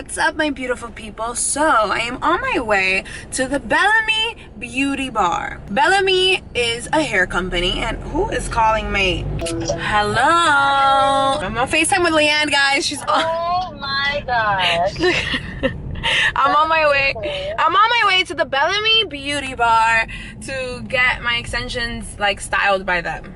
What's up, my beautiful people? So I am on my way to the Bellami Beauty Bar. Bellami is a hair company, and who is calling me? Hello, I'm on FaceTime with Leanne, guys. She's on. Oh my gosh. I'm on my way to the Bellami Beauty Bar to get my extensions like styled by them.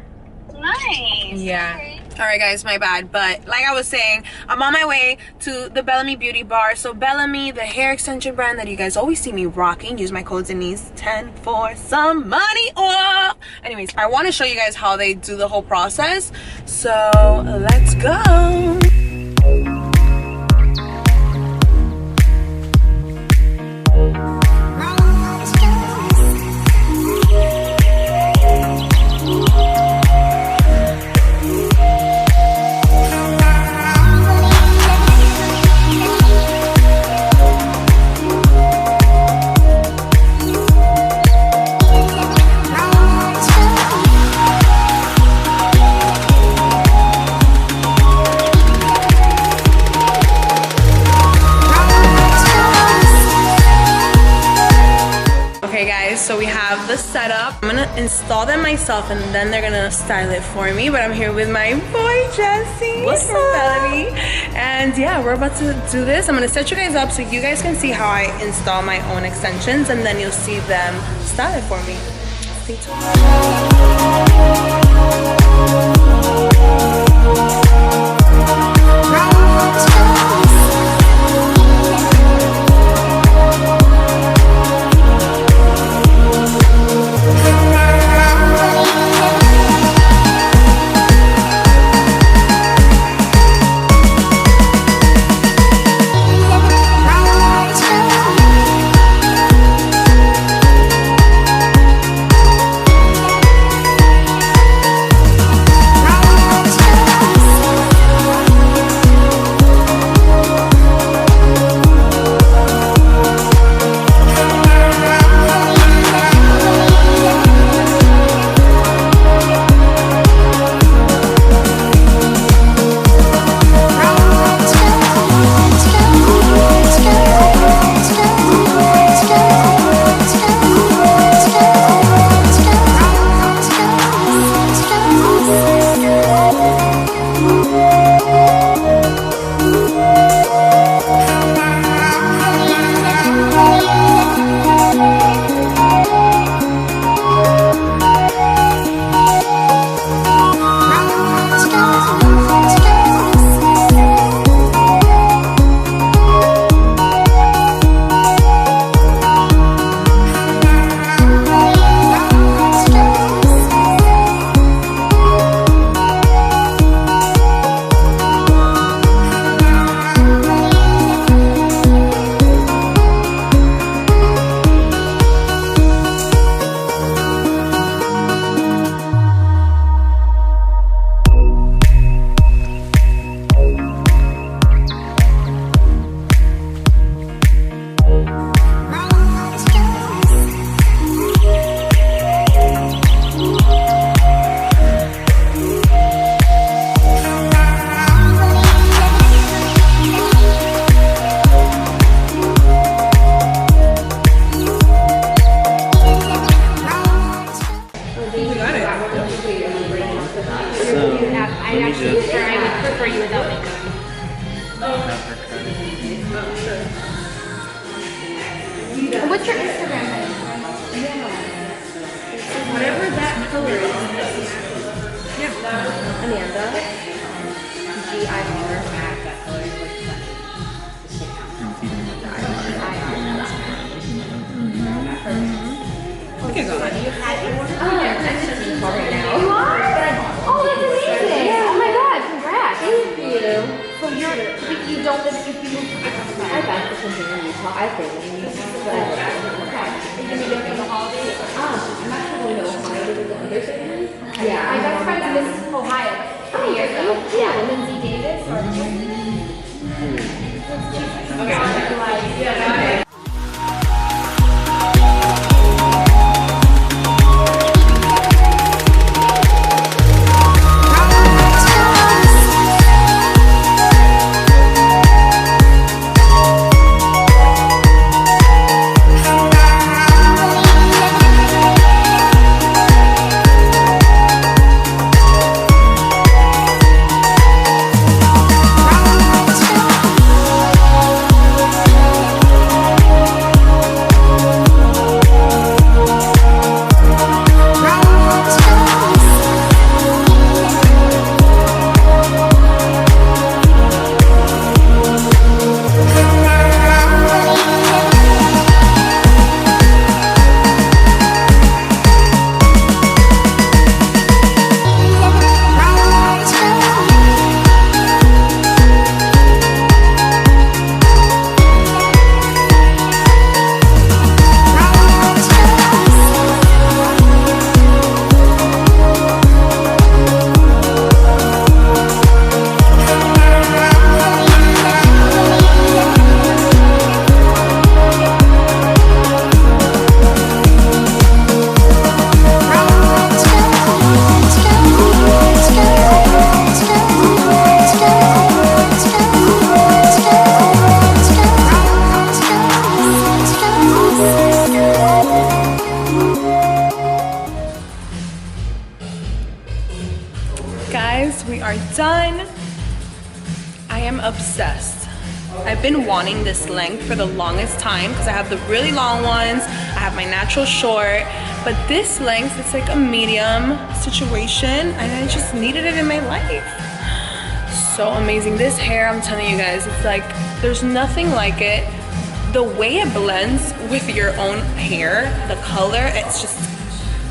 Nice. Yeah. Okay. All right, guys, my bad. But like I was saying, I'm on my way to the Bellami Beauty Bar. So Bellami, the hair extension brand that you guys always see me rocking. Use my code Denise10 for some money off. Anyways, I want to show you guys how they do the whole process. So let's go. So we have the setup. I'm gonna install them myself and then they're gonna style it for me. But I'm here with my boy Jesse from Bellami. And yeah, we're about to do this. I'm gonna set you guys up so you guys can see how I install my own extensions, and then you'll see them style it for me. Stay tuned. What's your Instagram name? Whatever that color is. Yeah. Amanda. G-I-R. We can go. I'm right now. You are? Oh, that's amazing. Yeah. Oh my God, congrats. Thank you. So you don't live, if you move to Utah. I got to continue in Utah, I think. But I live there. Okay. Are you going to be there for the holidays? I'm not sure when Ohio is the other city. Yeah. My best friend lives in Ohio. How many years ago? Yeah, Lindsay Davis or okay. Yeah. are done. I am obsessed. I've been wanting this length for the longest time because I have the really long ones, I have my natural short, but this length, it's like a medium situation and I just needed it in my life. So amazing. This hair, I'm telling you guys, it's like, there's nothing like it. The way it blends with your own hair, the color, it's just,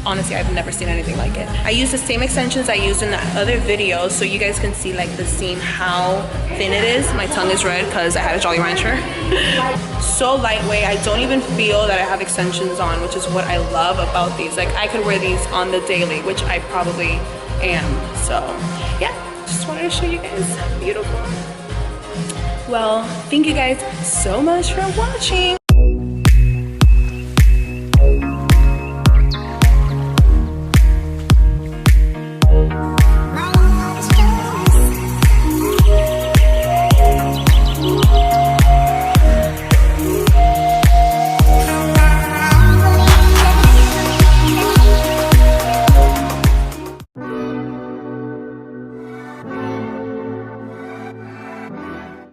honestly, I've never seen anything like it. I use the same extensions I used in that other video so you guys can see like the seam, how thin it is. My tongue is red because I had a Jolly Rancher. So lightweight, I don't even feel that I have extensions on, which is what I love about these. Like I could wear these on the daily, which I probably am. So yeah, just wanted to show you guys. Beautiful. Well, thank you guys so much for watching.